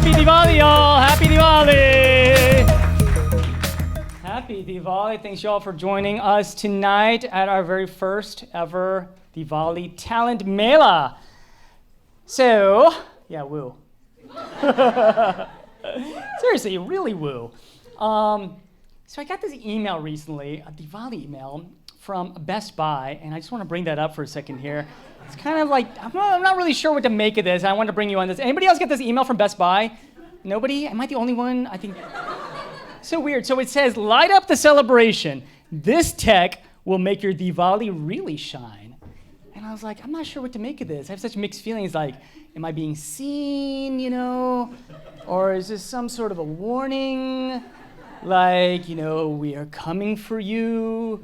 Happy Diwali, y'all! Happy Diwali! Happy Diwali. Thanks, y'all, for joining us tonight at our very first ever Diwali Talent Mela. So, yeah, woo. Seriously, really woo. So I got this email recently, a Diwali email from Best Buy, and I just want to bring that up for a second here. It's kind of like, I'm not really sure what to make of this. I want to bring you on this. Anybody else get this email from Best Buy? Nobody? Am I the only one? I think. So weird. So it says, light up the celebration. This tech will make your Diwali really shine. And I was like, I'm not sure what to make of this. I have such mixed feelings, like, am I being seen, Or is this some sort of a warning? Like, we are coming for you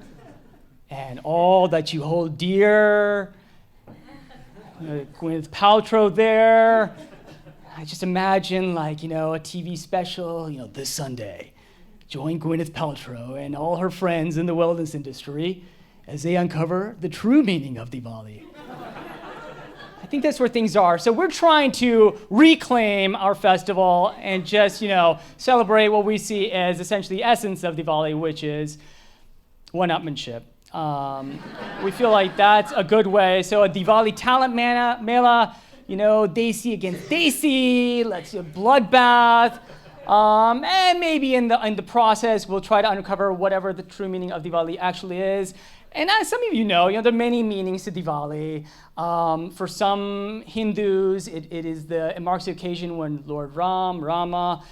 and all that you hold dear. Gwyneth Paltrow there. I just imagine, a TV special, this Sunday. Join Gwyneth Paltrow and all her friends in the wellness industry as they uncover the true meaning of Diwali. I think that's where things are. So we're trying to reclaim our festival and just, celebrate what we see as essentially the essence of Diwali, which is one-upmanship. We feel like that's a good way. So a Diwali talent mela, Desi against Desi, let's do a bloodbath. And maybe in the process, we'll try to uncover whatever the true meaning of Diwali actually is. And as some of you know, there are many meanings to Diwali. For some Hindus, it marks the occasion when Lord Rama,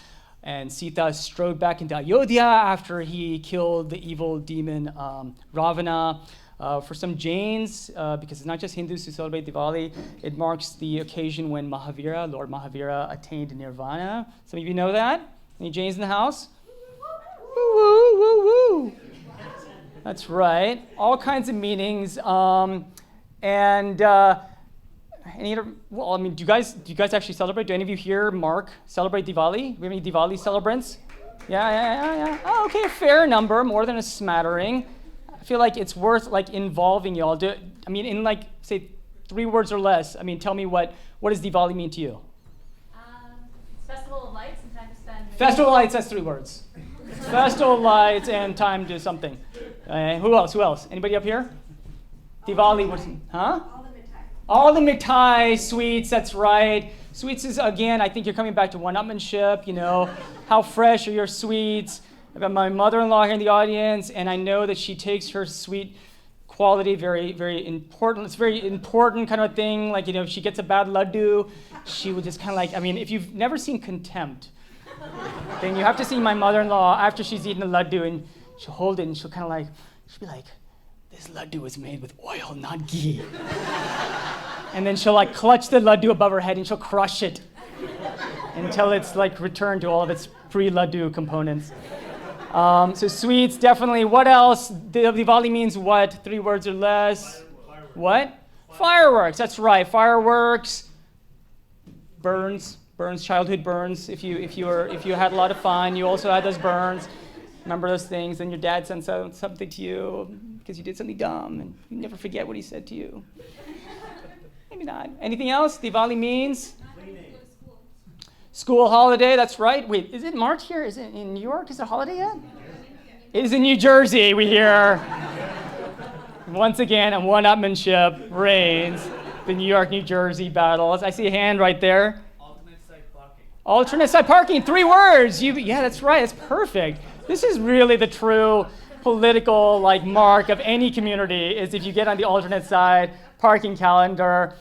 and Sita strode back into Ayodhya after he killed the evil demon Ravana. For some Jains, because it's not just Hindus who celebrate Diwali, it marks the occasion when Lord Mahavira attained nirvana. Some of you know that? Any Jains in the house? Woo, woo, woo, woo. That's right. All kinds of meanings. Do you guys actually celebrate? Do any of you here, Mark, celebrate Diwali? Do we have any Diwali celebrants? Yeah. Oh, okay, a fair number, more than a smattering. I feel like it's worth involving y'all. In say 3 words or less. Tell me what does Diwali mean to you? It's Festival of Lights and time to spend. Festival of Lights, that's 3 words. Festival of Lights and time to something. Who else? Anybody up here? Diwali, huh? All the mithai, sweets, that's right. Sweets is, again, I think you're coming back to one-upmanship, how fresh are your sweets? I've got my mother-in-law here in the audience, and I know that she takes her sweet quality very, very important. It's very important kind of thing. If she gets a bad laddu, she would just kind of if you've never seen Contempt, then you have to see my mother-in-law after she's eaten a laddu, and she'll hold it, and she'll she'll be like, this laddu is made with oil, not ghee. And then she'll clutch the laddu above her head, and she'll crush it until it's returned to all of its pre-laddu components. So sweets, definitely. What else? Diwali means what? 3 words or less? Fireworks. What? Fireworks, that's right. Fireworks, burns, childhood burns. If you had a lot of fun, you also had those burns. Remember those things, and your dad sent something to you because you did something dumb, and you never forget what he said to you. Maybe not. Anything else? Diwali means? School holiday, that's right. Wait, is it March here? Is it in New York? Is it a holiday yet? It is in New Jersey, we hear. Once again, one-upmanship reigns. The New York-New Jersey battles. I see a hand right there. Alternate side parking. Alternate side parking, 3 words. Yeah, that's right, that's perfect. This is really the true political mark of any community, is if you get on the alternate side parking calendar.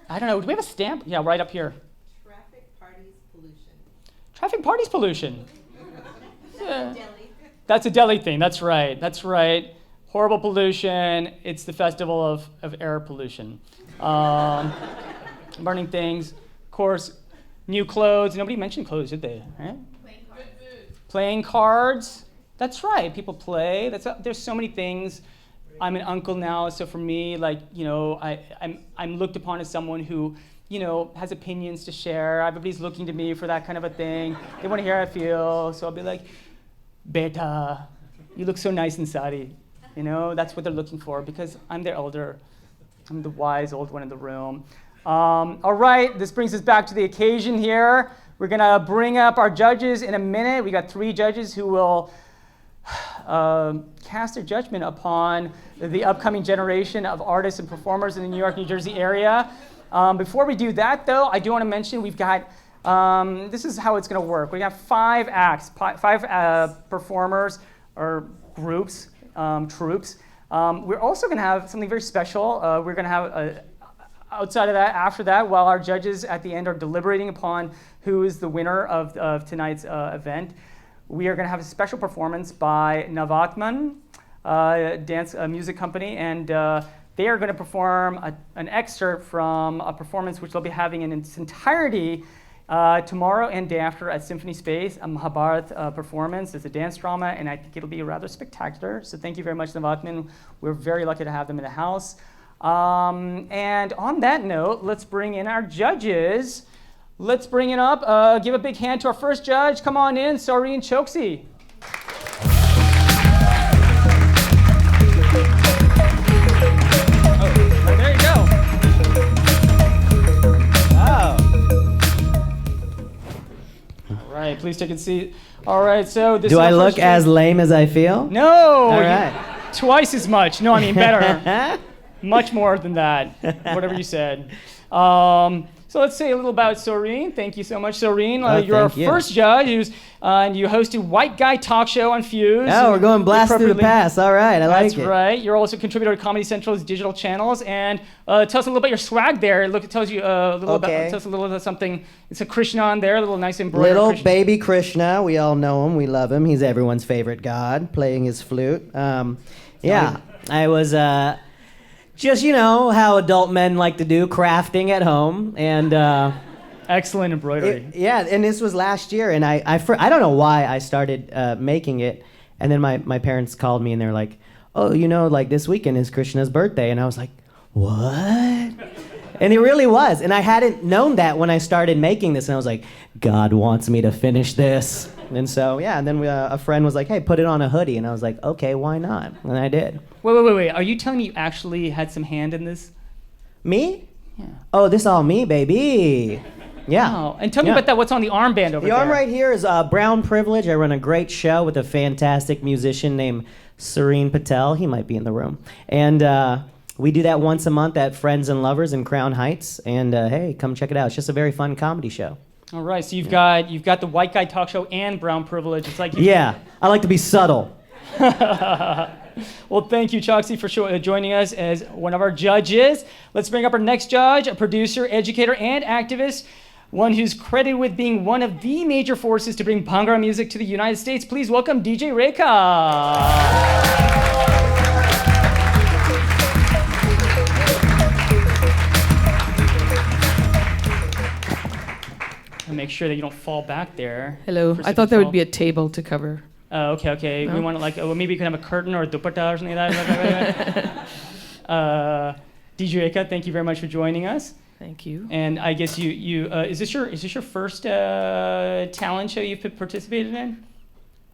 I don't know, do we have a stamp? Yeah, right up here. Traffic parties pollution. Yeah. That's a Delhi thing. That's right. Horrible pollution. It's the festival of air pollution. Burning things. Of course, new clothes. Nobody mentioned clothes, did they? Right? Playing cards. That's right. People play. There's so many things. I'm an uncle now, so for me, I'm looked upon as someone who has opinions to share. Everybody's looking to me for that kind of a thing. They want to hear how I feel, so I'll be like, Beta, you look so nice in sari. That's what they're looking for because I'm their elder. I'm the wise old one in the room. All right, this brings us back to the occasion here. We're going to bring up our judges in a minute. We got 3 judges who will cast their judgment upon the upcoming generation of artists and performers in the New York, New Jersey area. Before we do that, though, I do want to mention we've got, this is how it's going to work. We have 5 acts, 5 performers or groups, troops. We're also going to have something very special. We're going to have, outside of that, after that, while our judges at the end are deliberating upon who is the winner of tonight's event, we are going to have a special performance by Navatman, dance music company, and they are going to perform an excerpt from a performance which they'll be having in its entirety tomorrow and day after at Symphony Space, a Mahabharat performance. It's a dance drama, and I think it'll be rather spectacular. So thank you very much, Navatman. We're very lucky to have them in the house. And on that note, let's bring in our judges. Let's bring it up. Give a big hand to our first judge. Come on in, Saureen Choksi. Oh, there you go. Wow. All right, please take a seat. All right, so this Do is I our look first judge. as lame as I feel? No. All right. Twice as much. No, I mean better. Much more than that. Whatever you said. So let's say a little about Saureen. Thank you so much, Saureen. You're our first judge, and you hosted White Guy Talk Show on Fuse. Oh, we're going blast through the past. All right, I like it. That's right. You're also a contributor to Comedy Central's digital channels. And tell us a little about your swag there. Look, it tells you a little about. Tell us a little about something. It's a Krishna on there, a little nice embroidered. Little Krishna. baby Krishna. We all know him. We love him. He's everyone's favorite god, playing his flute. Yeah, I was. Just, how adult men like to do, crafting at home, and excellent embroidery. And this was last year, and I don't know why I started making it, and then my parents called me and they were like, oh, like this weekend is Krishna's birthday, and I was like, what? And it really was, and I hadn't known that when I started making this, and I was like, God wants me to finish this. And so, and then a friend was like, hey, put it on a hoodie. And I was like, okay, why not? And I did. Wait. Are you telling me you actually had some hand in this? Me? Yeah. Oh, this all me, baby. Yeah. Wow. And tell me about that. What's on the armband over there? The arm right here is Brown Privilege. I run a great show with a fantastic musician named Sareen Patel. He might be in the room. And we do that once a month at Friends and Lovers in Crown Heights. And hey, come check it out. It's just a very fun comedy show. All right, so you've got the White Guy Talk Show and Brown Privilege. It's like I like to be subtle. Well, thank you, Choksi, for joining us as one of our judges. Let's bring up our next judge, a producer, educator, and activist, one who's credited with being one of the major forces to bring Bhangra music to the United States. Please welcome DJ Reka. Make sure that you don't fall back there. Hello. I thought there would be a table to cover. Oh, okay. No? We want to maybe you could have a curtain or a dupatta or something like that. DJ Reka, thank you very much for joining us. Thank you. And I guess you is this your first talent show you've participated in?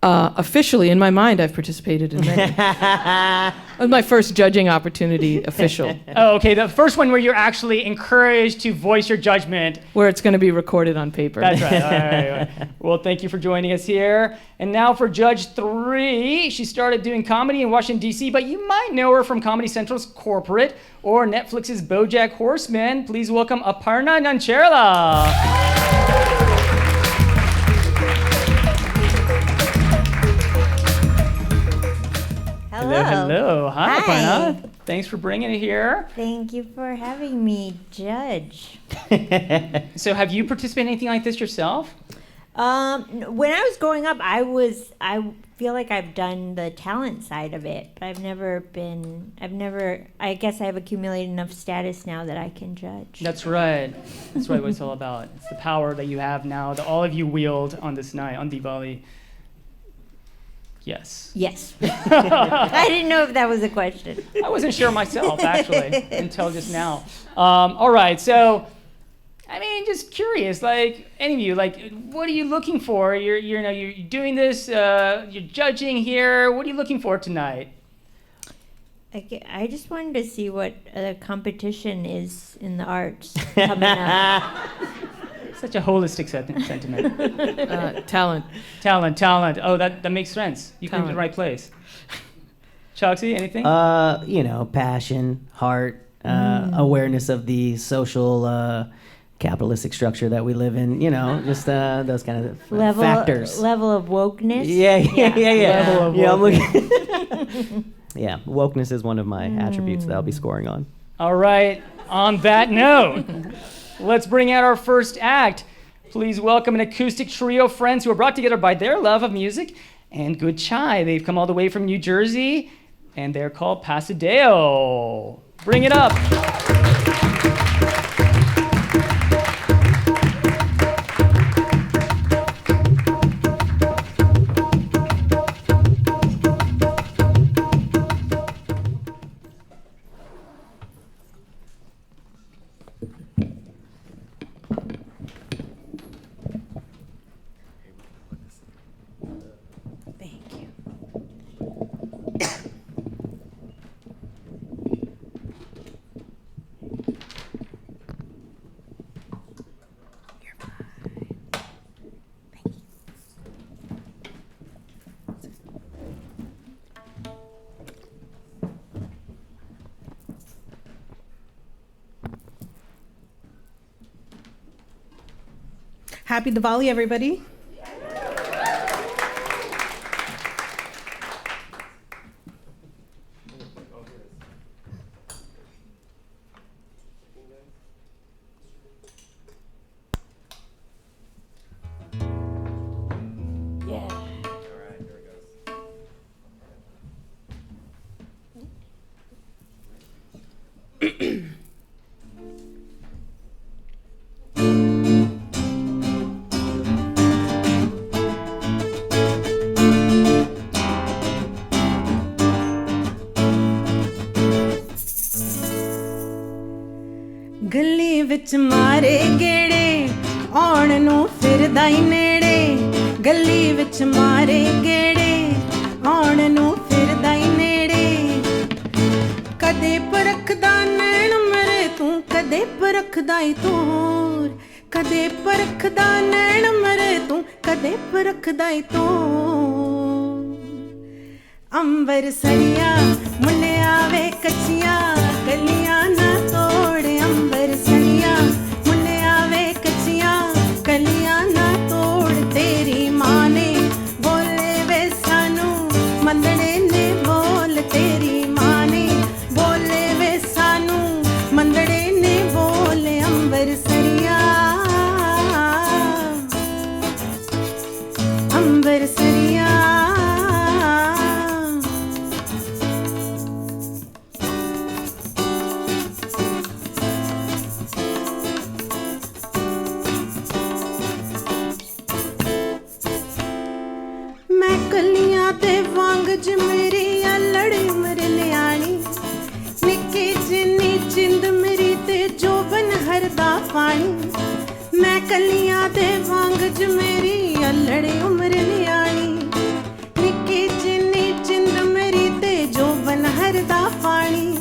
Officially, in my mind, I've participated in many. It was my first judging opportunity, official. Oh, okay. The first one where you're actually encouraged to voice your judgment. Where it's going to be recorded on paper. That's right. All right. Well, thank you for joining us here. And now for Judge 3. She started doing comedy in Washington, D.C., but you might know her from Comedy Central's Corporate or Netflix's BoJack Horseman. Please welcome Aparna Nancherla. Hello. Hi, Aparna. Thanks for bringing it here. Thank you for having me, Judge. So have you participated in anything like this yourself? When I was growing up, I feel like I've done the talent side of it, but I guess I've accumulated enough status now that I can judge. That's right. That's right, what it's all about. It's the power that you have now, that all of you wield on this night, on Diwali. Yes. Yes. I didn't know if that was a question. I wasn't sure myself, actually, until just now. All right, so, just curious, like, any of you, like, what are you looking for? You're doing this, you're judging here. What are you looking for tonight? I just wanted to see what the competition is in the arts coming up. Such a holistic sentiment. Talent. Talent. Oh, that makes sense. You came to the Talent. right place. Chogsy, anything? Passion, heart, awareness of the social capitalistic structure that we live in. Just those kind of factors. Level of wokeness. Yeah. Level of I'm looking. Yeah, wokeness is one of my attributes that I'll be scoring on. All right. On that note, let's bring out our first act. Please welcome an acoustic trio of friends who are brought together by their love of music and good chai. They've come all the way from New Jersey, and they're called Pasaday. Bring it up. Happy Diwali, everybody. ਗਲੀ ਵਿੱਚ ਮਾਰੇ ਗੇੜੇ ਆਉਣ ਨੂੰ ਫਿਰਦਾ ਈ ਨੇੜੇ ਗਲੀ ਵਿੱਚ ਮਾਰੇ ਗੇੜੇ ਆਉਣ ਨੂੰ ਫਿਰਦਾ ਈ ਨੇੜੇ ਕਦੇ ਪਰਖਦਾ ਨੈਣ ਮੇਰੇ ਤੂੰ ਕਦੇ ਪਰਖਦਾ ਈ ਤੂੰ ਕਦੇ ਪਰਖਦਾ ਨੈਣ ਮੇਰੇ ਤੂੰ ਕਦੇ ਪਰਖਦਾ ਈ ਤੂੰ ਅੰਬਰ ਸਰੀਆ ਮੁੰਨਿਆ ਵੇ ਕੱਚੀਆਂ ਕਲੀਆਂ ਨਾ ਤੋੜ ਅੰਬਰ ਸਰੀਆ ਮੁੰਨਿਆ ਵੇ ਕੱਚੀਆਂ ਕਲੀਆਂ ਨਾ ਤੋੜ ਤੇਰੀ ਮਾਂ ਨੇ ਬੋਲੇ ਵੇ ਸਾਨੂੰ ਮੰਦਣੇ ਨੇ ਬੋਲ ਤੇਰੀ ਮਾਂ ਨੇ ਬੋਲੇ ਵੇ ਸਾਨੂੰ ਮੰਦਣੇ ਨੇ ਬੋਲ ਅੰਬਰ ਸਰੀਆ ਅੰਬਰ ਸਰੀਆ ਕਲੀਆਂ ਤੇ ਵਾਂਗ ਜ ਮੇਰੀ ਅਲੜ ਉਮਰ ਲਿਆਣੀ ਨਿੱਕੀ ਜਿੰਨੀ ਜਿੰਦ ਮੇਰੀ ਤੇ ਜੋਬਨ ਹਰਦਾ ਪਾਣੀ ਮੈਂ ਕਲੀਆਂ ਤੇ ਵਾਂਗ ਜ ਮੇਰੀ ਅਲੜ ਉਮਰ ਲਿਆਣੀ ਨਿੱਕੀ ਜਿੰਨੀ ਜਿੰਦ ਮੇਰੀ ਤੇ ਜੋਬਨ ਹਰਦਾ ਪਾਣੀ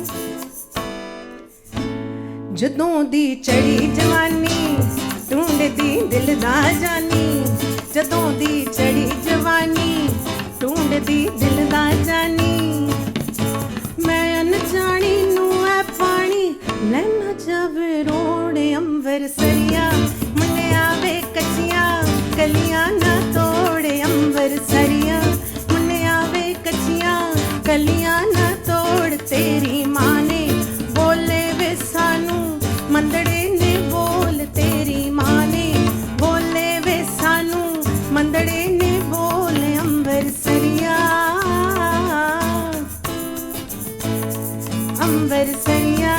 ਜਦੋਂ ਦੀ ਚੜੀ ਜਵਾਨੀ ਢੂੰਡਦੀ ਦਿਲ ਦਾ ਜਾਨੀ ਜਦੋਂ ਦੀ ਚੜੀ ਜਵਾਨੀ ਢੂੰਡਦੀ ਦਿਲ ਦਾ ਜਾਨੀ ਮੈਂ ਅਣਜਾਣੀ ਨੂੰ ਐ ਪਾਣੀ ਲੈ ਨਾ ਜਾਵੇ ਰੋੜ ਅੰਬਰ ਸਰੀਆ ਮੁੰਨਿਆ ਵੇ ਕੱਚੀਆਂ ਕਲੀਆਂ ਨਾ ਤੋੜ ਅੰਬਰ ਸਰੀਆ ਮੁੰਨਿਆ ਵੇ ਕੱਚੀਆਂ ਕਲੀਆਂ ਨਾ ਤੋੜ ਤੇਰੀ ਮਾਂ ਨੇ ਬੋਲੇ ਵੇ ਸਾਨੂੰ ਮੰਦੜੇ ਨੇ ਬੋਲ ਤੇਰੀ ਮਾਂ ਨੇ ਬੋਲੇ ਵੇ ਸਾਨੂੰ ਮੰਦੜੇ ਨੇ ਬੋਲ ਅੰਬਰ ਸਰੀਆ ਅੰਬਰ ਸਰੀਆ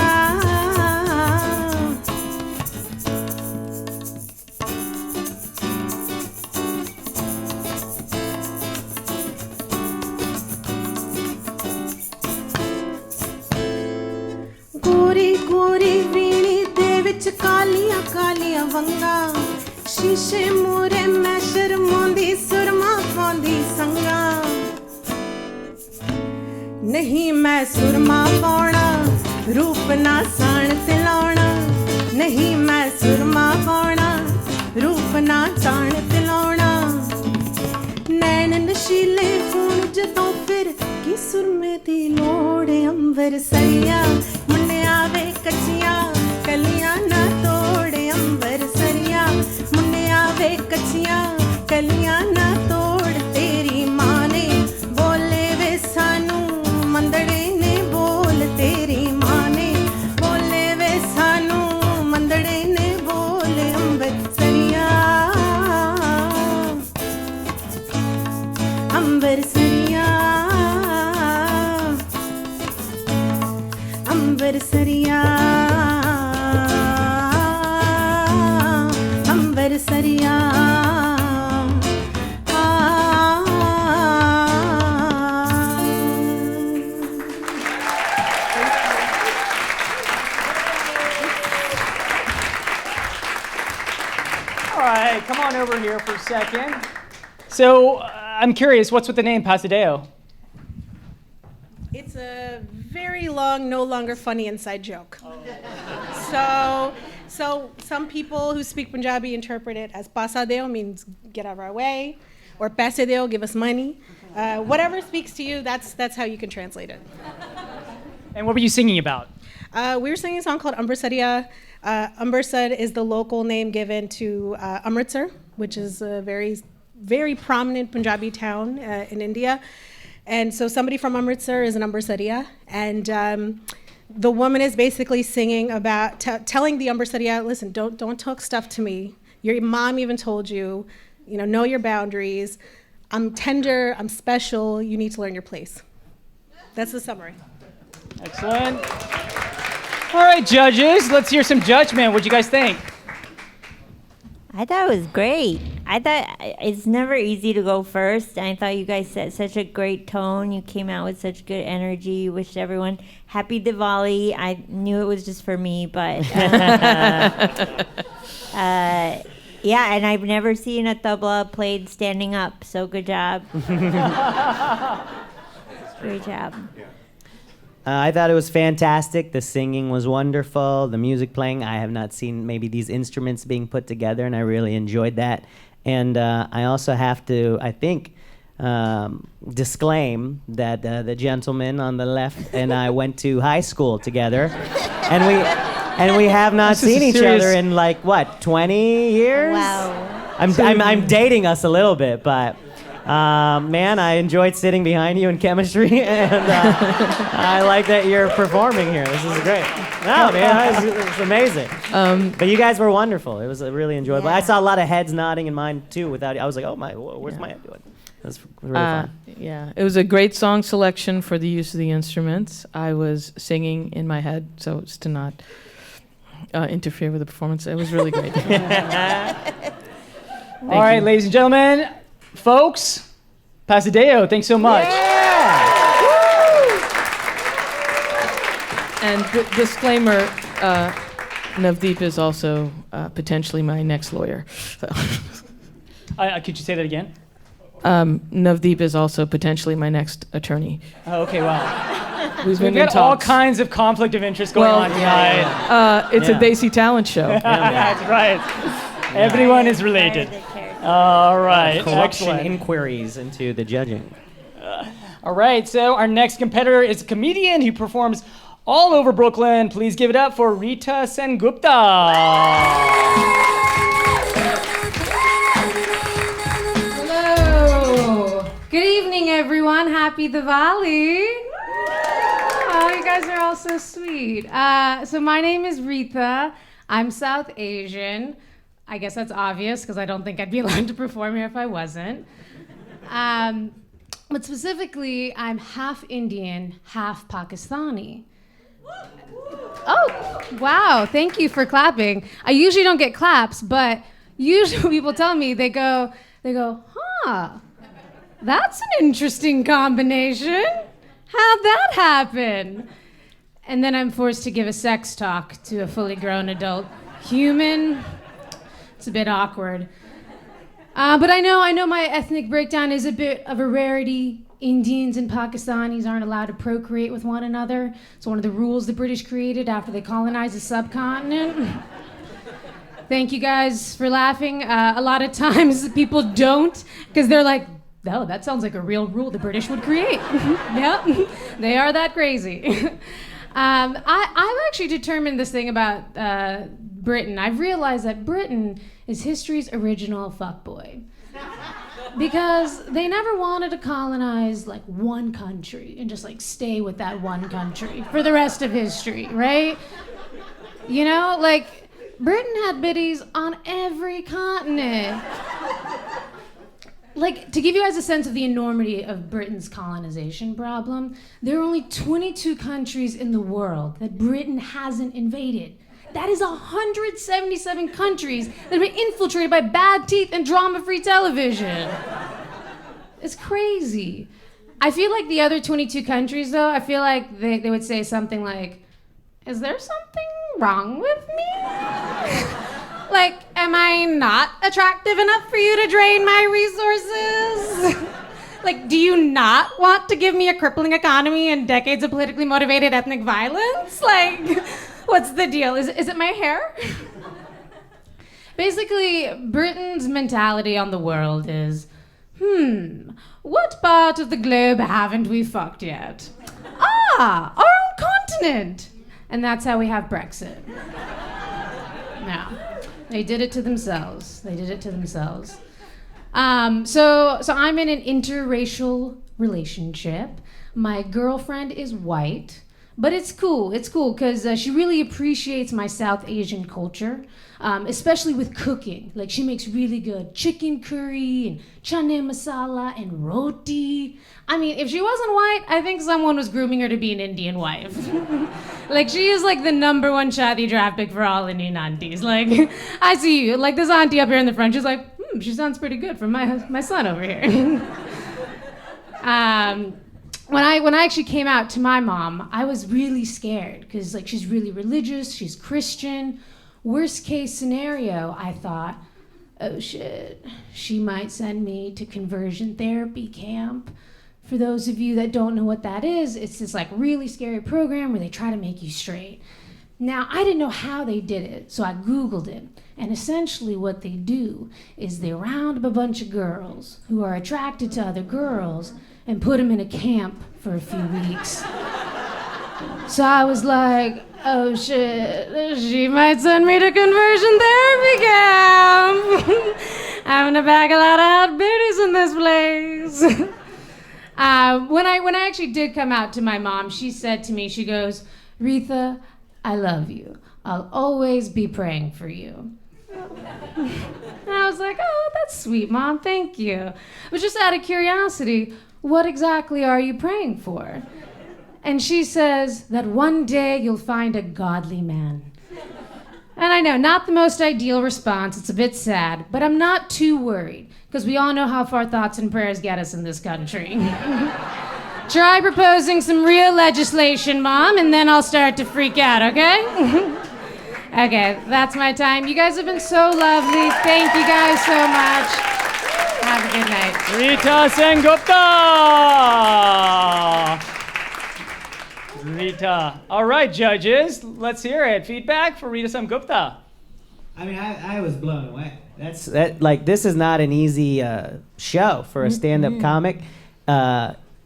ਗੋਰੀ ਗੋਰੀ ਵੀਣੀ ਦੇ ਵਿੱਚ ਕਾਲੀਆਂ ਕਾਲੀਆਂ ਵੰਗਾਂ ਸ਼ੀਸ਼ੇ ਮੂਰੇ ਮੈਂ ਸ਼ਰਮਾਉਂਦੀ ਸੁਰਮਾ ਪਾਉਂਦੀ ਸੰਗਾ ਨਹੀਂ ਮੈਂ ਸੁਰਮਾ ਪਾਉਣਾ ਰੂਪ ਨਾ ਸਾਣ ਤੇ ਲਾਉਣਾ ਨਹੀਂ ਮੈਂ ਸੁਰਮਾ ਪਾਉਣਾ अपना ताण पिलाउणा नैन नशीले खून जदों फिर की सुरमे दी लोड़ अंबर सरिया मुन्ने आवे कच्चियां कलियां ना तोड़ अंबर सरिया मुन्ने आवे कच्चियां कलियां ना तोड़ तेरी मां ने बोले वे सानू मंदड़े ने बोल तेरी मां ने बोले वे सानू मंदड़े ने बोले अंबर सरिया अंबर सरिया अंबर सरिया अंबर सरिया All right, come on over here for a second. So, I'm curious, what's with the name Pasaday? It's a very long, no longer funny inside joke. So some people who speak Punjabi interpret it as Pasaday means get out of our way, or Pasaday, give us money. Whatever speaks to you, that's how you can translate it. And what were you singing about? We were singing a song called Amritsariya. Amritsar is the local name given to Amritsar, which is a very, very prominent Punjabi town in India. And so somebody from Amritsar is an Amritsariya. And the woman is basically singing about, telling the Amritsariya, listen, don't talk stuff to me. Your mom even told you, know your boundaries. I'm tender, I'm special, you need to learn your place. That's the summary. Excellent. All right, judges, let's hear some judgment. What'd you guys think? I thought it was great. I thought it's never easy to go first. I thought you guys set such a great tone. You came out with such good energy. You wished everyone happy Diwali. I knew it was just for me, but yeah, and I've never seen a tabla played standing up. So good job. Great job. I thought it was fantastic. The singing was wonderful. The music playing. I have not seen maybe these instruments being put together, and I really enjoyed that. And I also have to, I think, disclaim that the gentleman on the left and I went to high school together, and we have not seen each other in 20 years. Wow. I'm dating us a little bit, but. Man, I enjoyed sitting behind you in chemistry, and I like that you're performing here. This is great. No, man, it's amazing. But you guys were wonderful. It was really enjoyable. Yeah. I saw a lot of heads nodding in mine too. I was like, oh my, where's my head doing? It was really fun. Yeah, it was a great song selection for the use of the instruments. I was singing in my head so as to not interfere with the performance. It was really great. All right, ladies and gentlemen, folks, Pasadeo, thanks so much. And disclaimer, Navdeep is also potentially my next lawyer. So. Could you say that again? Navdeep is also potentially my next attorney. Oh, okay, wow. We've got all kinds of conflict of interest going on tonight. It's a Desi talent show. That's right. Everyone is related. All right. Corruption Excellent. inquiries into the judging. All right. So our next competitor is a comedian who performs all over Brooklyn. Please give it up for Rita Sengupta. Hello. Good evening, everyone. Happy Diwali. Oh, you guys are all so sweet. So my name is Rita. I'm South Asian. I guess that's obvious because I don't think I'd be allowed to perform here if I wasn't. But specifically, I'm half Indian, half Pakistani. Oh, wow. Thank you for clapping. I usually don't get claps, but usually people tell me, they go, huh, that's an interesting combination. How'd that happen? And then I'm forced to give a sex talk to a fully grown adult human. It's a bit awkward. But I know my ethnic breakdown is a bit of a rarity. Indians and Pakistanis aren't allowed to procreate with one another. It's one of the rules the British created after they colonized the subcontinent. Thank you guys for laughing. A lot of times people don't, because they're like, oh, that sounds like a real rule the British would create. Yep, they are that crazy. I've actually determined this thing about Britain. I've realized that Britain is history's original fuckboy. Because they never wanted to colonize like one country and just like stay with that one country for the rest of history, right? You know, like Britain had biddies on every continent. Like, to give you guys a sense of the enormity of Britain's colonization problem, there are only 22 countries in the world that Britain hasn't invaded. That is 177 countries that have been infiltrated by bad teeth and drama-free television. It's crazy. I feel like the other 22 countries, though, I feel like they would say something like, is there something wrong with me? Like, am I not attractive enough for you to drain my resources? Like, do you not want to give me a crippling economy and decades of politically motivated ethnic violence? Like, what's the deal? Is it my hair? Basically, Britain's mentality on the world is, what part of the globe haven't we fucked yet? Ah, our own continent. And that's how we have Brexit. Now, they did it to themselves. They did it to themselves. So I'm in an interracial relationship. My girlfriend is white, but it's cool. It's cool because she really appreciates my South Asian culture, especially with cooking. Like, she makes really good chicken curry and chane masala and roti. I mean, if she wasn't white, I think someone was grooming her to be an Indian wife. Like, she is like the #1 shadi draft pick for all Indian aunties. Like, I see you. Like, this auntie up here in the front, she's like, she sounds pretty good for my son over here. When I actually came out to my mom, I was really scared because like she's really religious, she's Christian. Worst case scenario, I thought, oh shit, she might send me to conversion therapy camp. For those of you that don't know what that is, it's this like really scary program where they try to make you straight. Now, I didn't know how they did it, so I Googled it. And essentially what they do is they round up a bunch of girls who are attracted to other girls and put them in a camp for a few weeks. So I was like, oh shit, she might send me to conversion therapy camp. I'm gonna pack a lot of hot booties in this place. When I actually did come out to my mom, she said to me, she goes, Rita, I love you. I'll always be praying for you. And I was like, oh, that's sweet, Mom, thank you. But just out of curiosity, what exactly are you praying for? And she says that one day you'll find a godly man. And I know, not the most ideal response, it's a bit sad, but I'm not too worried, because we all know how far thoughts and prayers get us in this country. Try proposing some real legislation, Mom, and then I'll start to freak out, okay? Okay, that's my time. You guys have been so lovely. Thank you guys so much. Have a good night. Rita Sengupta! Rita. All right, judges, let's hear it. Feedback for Rita Sengupta. I mean, I was blown away. This is not an easy show for a stand-up comic.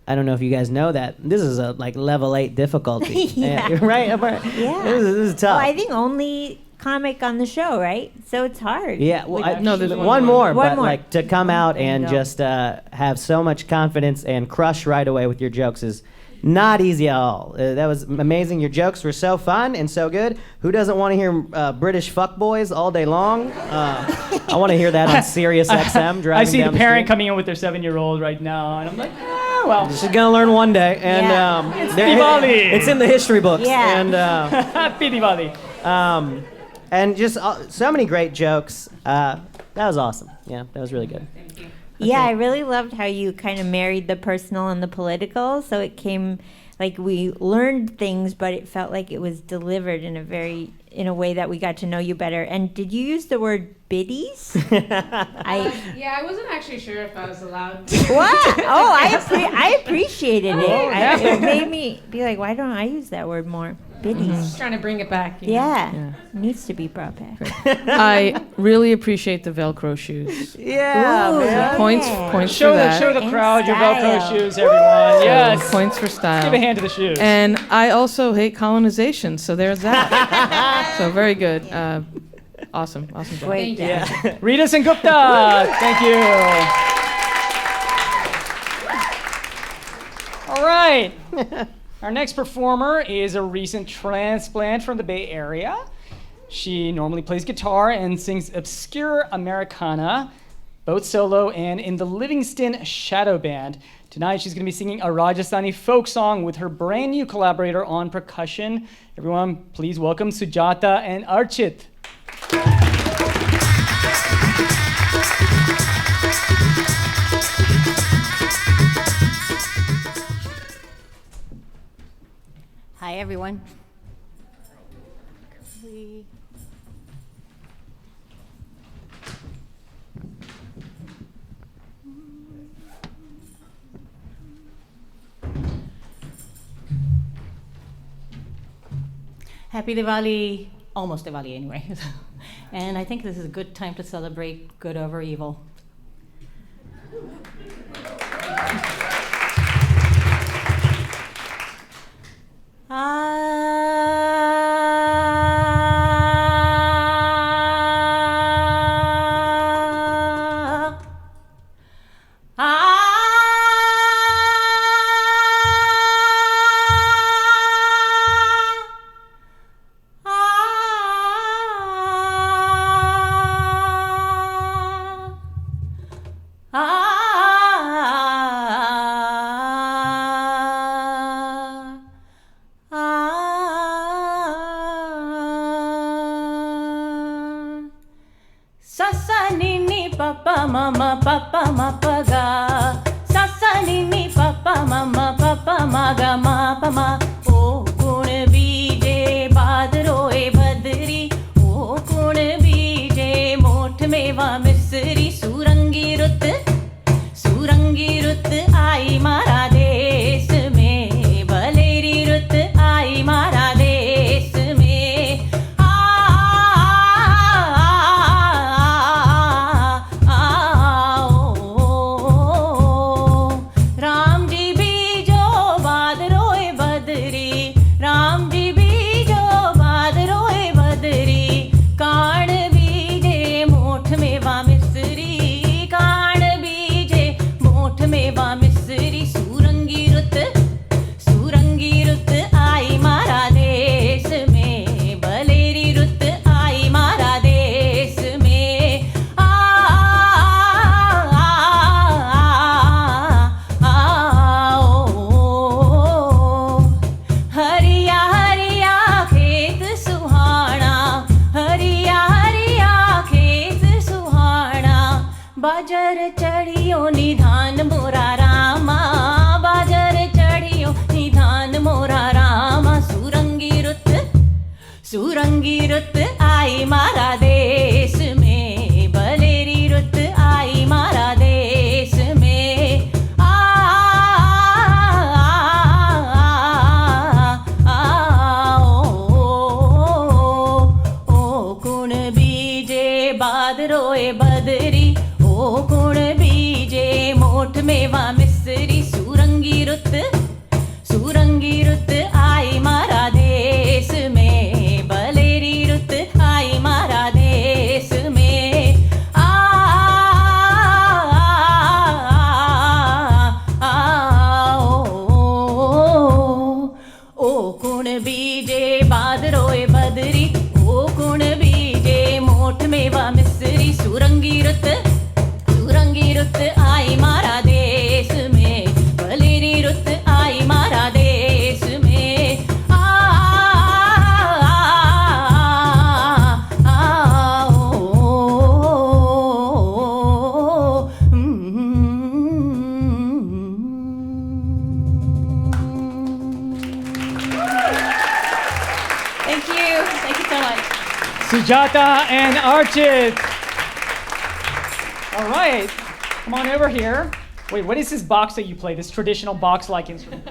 I don't know if you guys know that. This is a level 8 difficulty. Yeah. Right? Yeah. This is tough. Oh, I think only comic on the show, right? So it's hard. Yeah, well, No, there's one more, One but more. to come out There you and go. just have so much confidence and crush right away with your jokes is not easy at all. That was amazing. Your jokes were so fun and so good. Who doesn't want to hear British fuckboys all day long? I want to hear that on Sirius XM driving I see down the parent street. coming in with their 7-year-old right now, and I'm like, well. She's gonna learn one day, and Yeah. It's Diwali. it's in the history books. Yeah. And Happy Diwali. and just so many great jokes. That was awesome. Yeah, that was really good. Yeah, I really loved how you kind of married the personal and the political. So it came like we learned things, but it felt like it was delivered in a way that we got to know you better. And did you use the word biddies? Yeah, I wasn't actually sure if I was allowed to. What? Oh, I appreciated it. Oh, yeah. It made me be like, why don't I use that word more? biddies. Just trying to bring it back. Yeah. Needs to be brought back. I really appreciate the Velcro shoes. Yeah, Ooh, man. Points Show for that. the In crowd your Velcro style. shoes, everyone. Yes. Points for style. Give a hand to the shoes. And I also hate colonization, so there's that. So very good. Awesome job. Great. Yeah. Rita Sengupta, thank you. All right. Our next performer is a recent transplant from the Bay Area. She normally plays guitar and sings obscure Americana, both solo and in the Livingston Shadow Band. Tonight she's going to be singing a Rajasthani folk song with her brand new collaborator on percussion. Everyone, please welcome Sujata and Archit. Hi, everyone. Happy Diwali, almost Diwali anyway. And I think this is a good time to celebrate good over evil. Sasa nini papa mama ga. Sasa nini papa mama ga ma pa ma. O kun beeje badroe badri. O kun beeje mot meva misri. Surangi rut ai mara desh mein. Baleri rut ai mara desh mein. Ram ji बीजो बाद रोए बदरी राम जी बीजो बाद रोए बदरी कान बीजे मोठ मेवा मिस्री कान बीजे मोठ मेवा मिस्री सूरंगी रुत आई मारा देश में बलेरी रुत आई मारा देश में हरिया हरिया खेत सुहाना हरिया हरिया खेत सुहाना बाजर चढ़ियो निधान मोरा रामा बाजर चढ़ियो निधान मोरा रामा सुरंगी रुत आई मारा देश में बलेरी रुत आई मारा देश में ओ कुण बीजे बाद रोए बदरी ओ कुण बीजे मोठ मेवा मिस्री सुरंगी रुत आई मारा देश में बलेरी रुत आई मारा देश में ओ कुण बीजे बाद रोए बदरी ओ कुण बीजे मोठ मेवा मिस्री सुरंगी रुत आई मारा देश में बलेरी रुत आई मारा देश में Thank you so much. Sujata and Archit. All right, come on over here. Wait, what is this box that you play? This traditional box-like instrument?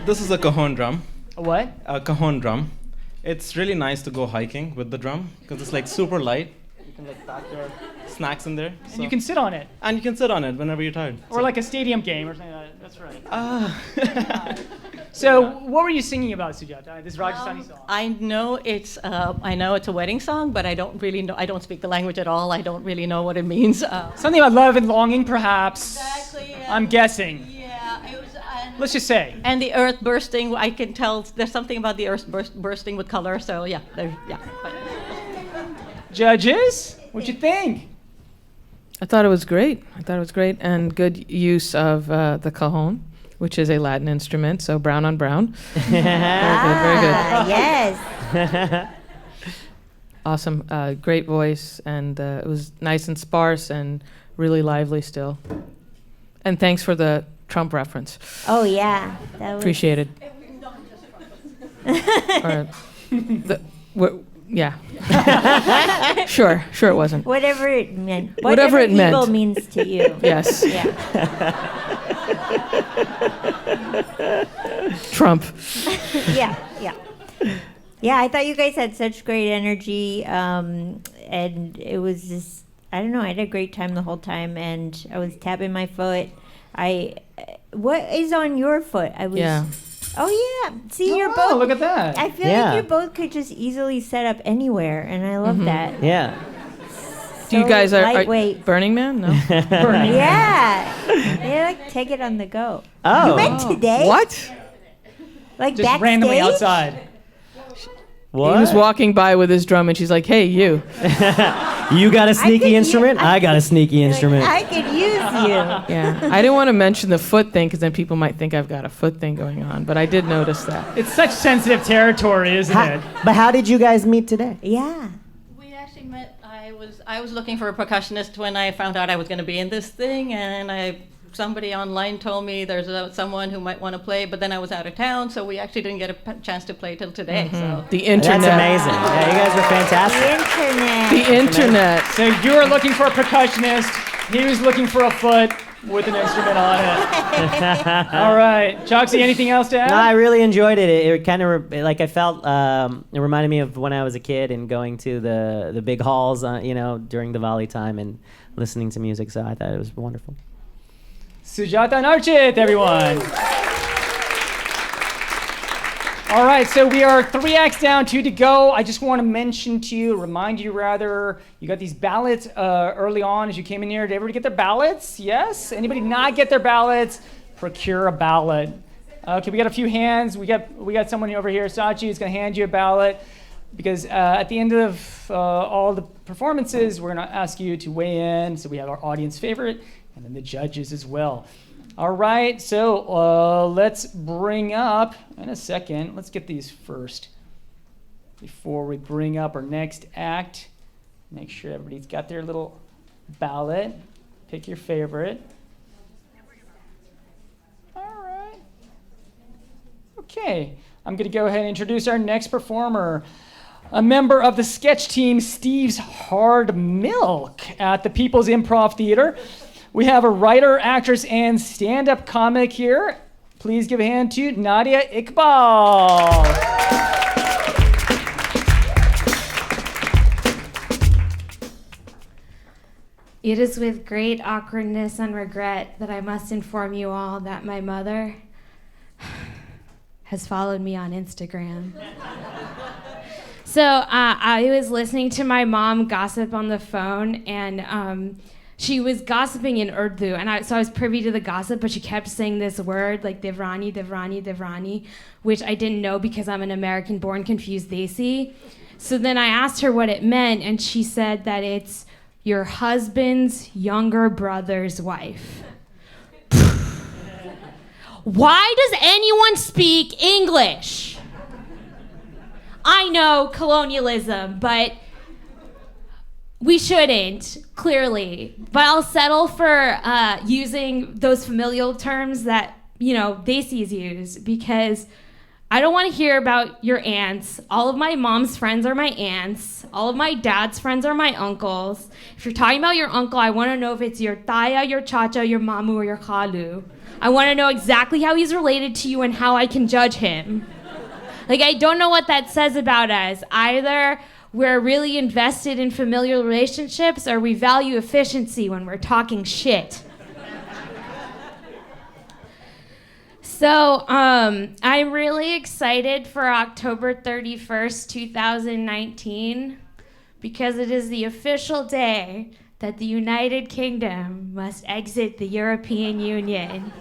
This is a cajon drum. A what? A cajon drum. It's really nice to go hiking with the drum because it's like super light. You can like pack your snacks in there. And you can sit on it. And you can sit on it whenever you're tired. Or like a stadium game or something like that. That's right. So what were you singing about, Sujata? This Rajasthani song. I know it's a wedding song, but I don't really know. I don't speak the language at all. I don't really know what it means. Something about love and longing, perhaps. Exactly. I'm guessing. Yeah, it was. Let's just say. And the earth bursting. I can tell there's something about the earth bursting with color. So yeah, But. Judges, what'd you think? I thought it was great. And good use of the cajon, which is a Latin instrument, so brown on brown. Very good. Yes. Awesome. Great voice, and it was nice and sparse and really lively still. And thanks for the Trump reference. Oh, yeah. That was Appreciated. Yeah. Sure it wasn't. Whatever it meant. Whatever it meant. Evil means to you. Yes. Yeah. Trump. Yeah. Yeah, I thought you guys had such great energy, and it was just, I don't know, I had a great time the whole time, and I was tapping my foot. What is on your foot? Yeah. Oh yeah, see, you're both. Look at that. I feel like you both could just easily set up anywhere, and I love that. Yeah. Do you guys are lightweight. Burning Man? No. Burning Yeah, they like take it on the go. Oh. You went today? What? Like Just backstage? randomly outside. What? He was walking by with his drum, and she's like, "Hey, you." You got a sneaky instrument? I got a sneaky instrument. I could use you. Yeah. I didn't want to mention the foot thing because then people might think I've got a foot thing going on, but I did notice that. It's such sensitive territory, isn't it? But how did you guys meet today? Yeah. We actually met. I was looking for a percussionist when I found out I was going to be in this thing, and somebody online told me there's someone who might want to play, but then I was out of town, so we actually didn't get a chance to play till today. So The internet. That's amazing. Yeah, you guys are fantastic. The internet. The internet. So you were looking for a percussionist. He was looking for a foot with an instrument on it. All right. Choxy, anything else to add? No, I really enjoyed it. It kind of I felt it reminded me of when I was a kid and going to the big halls, during Diwali time and listening to music. So I thought it was wonderful. Sujata and Archit, everyone. All right, so we are 3 acts down, 2 to go. I just want to remind you, you got these ballots early on as you came in here. Did everybody get their ballots? Yes? Anybody not get their ballots? Procure a ballot. Okay, we got a few hands. We got someone over here. Sachi is going to hand you a ballot because at the end of all the performances, we're going to ask you to weigh in. So we have our audience favorite and then the judges as well. All right, so let's bring up, in a second, let's get these first before we bring up our next act. Make sure everybody's got their little ballot. Pick your favorite. All right. Okay, I'm going to go ahead and introduce our next performer. A member of the sketch team, Steve's Hard Milk at the People's Improv Theater. We have a writer, actress, and stand-up comic here. Please give a hand to Nadia Iqbal. It is with great awkwardness and regret that I must inform you all that my mother has followed me on Instagram. So I was listening to my mom gossip on the phone, and she was gossiping in Urdu, and so I was privy to the gossip, but she kept saying this word, like Devrani, Devrani, Devrani, which I didn't know because I'm an American-born confused Desi. So then I asked her what it meant, and she said that it's your husband's younger brother's wife. Why does anyone speak English? I know, colonialism, but we shouldn't, clearly. But I'll settle for using those familial terms that, Desis use, because I don't want to hear about your aunts. All of my mom's friends are my aunts. All of my dad's friends are my uncles. If you're talking about your uncle, I want to know if it's your taya, your chacha, your mamu, or your khalu. I want to know exactly how he's related to you and how I can judge him. Like, I don't know what that says about us. Either we're really invested in familial relationships or we value efficiency when we're talking shit. So I'm really excited for October 31st, 2019, because it is the official day that the United Kingdom must exit the European Union.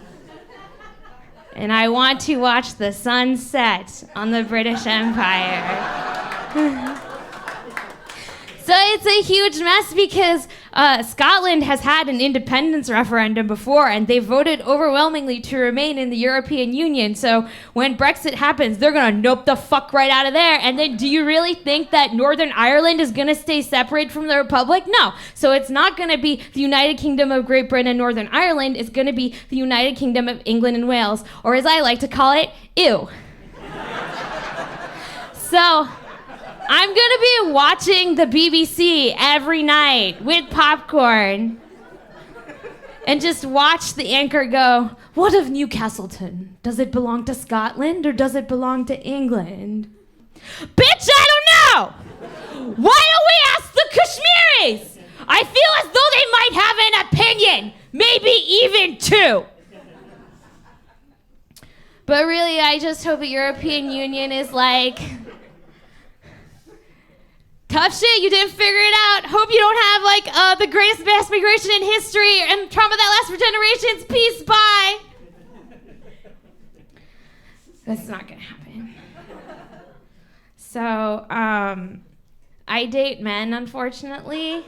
And I want to watch the sun set on the British Empire. So it's a huge mess because Scotland has had an independence referendum before and they voted overwhelmingly to remain in the European Union. So when Brexit happens, they're gonna nope the fuck right out of there. And then do you really think that Northern Ireland is gonna stay separate from the Republic? No. So it's not gonna be the United Kingdom of Great Britain and Northern Ireland. It's gonna be the United Kingdom of England and Wales, or as I like to call it, ew. So I'm gonna be watching the BBC every night with popcorn and just watch the anchor go, what of Newcastleton? Does it belong to Scotland or does it belong to England? Bitch, I don't know! Why don't we ask the Kashmiris? I feel as though they might have an opinion, maybe even two. But really, I just hope the European Union is like, tough shit, you didn't figure it out. Hope you don't have the greatest mass migration in history and trauma that lasts for generations. Peace, bye. That's not gonna happen. So, I date men, unfortunately.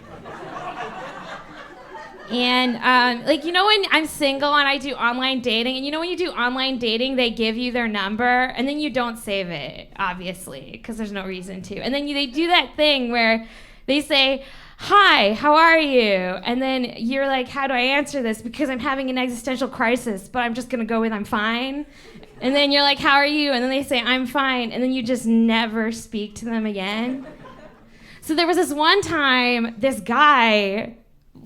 And when I'm single and I do online dating, and when you do online dating, they give you their number and then you don't save it, obviously, because there's no reason to. And then they do that thing where they say, hi, how are you? And then you're like, how do I answer this? Because I'm having an existential crisis, but I'm just gonna go with I'm fine. And then you're like, how are you? And then they say, I'm fine. And then you just never speak to them again. So there was this one time, this guy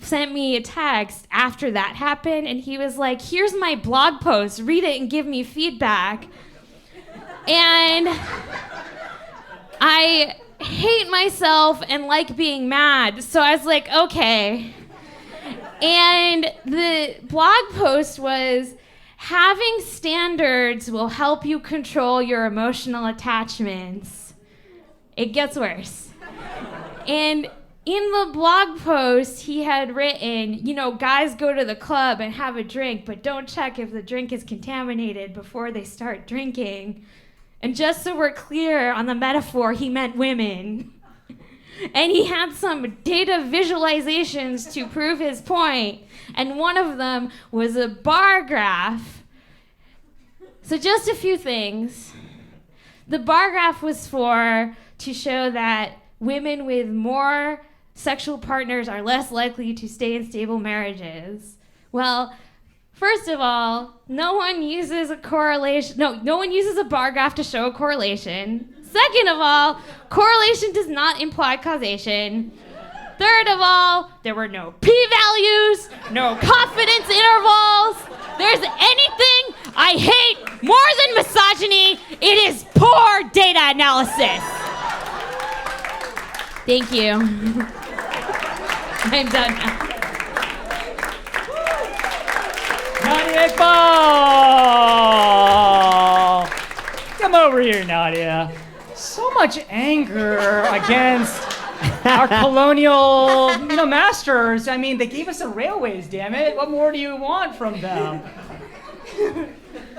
sent me a text after that happened, and he was like, here's my blog post, read it and give me feedback. And I hate myself and like being mad, so I was like, okay. And the blog post was, having standards will help you control your emotional attachments. It gets worse. And in the blog post, he had written, guys go to the club and have a drink, but don't check if the drink is contaminated before they start drinking. And just so we're clear on the metaphor, he meant women. And he had some data visualizations to prove his point, and one of them was a bar graph. So just a few things. The bar graph was to show that women with more sexual partners are less likely to stay in stable marriages. Well, first of all, no one uses a bar graph to show a correlation. Second of all, correlation does not imply causation. Third of all, there were no p-values, no confidence intervals. There's anything I hate more than misogyny, it is poor data analysis. Thank you. I'm done now. Nadia Iqbal! Come over here, Nadia. So much anger against our colonial, masters. I mean, they gave us the railways, damn it. What more do you want from them?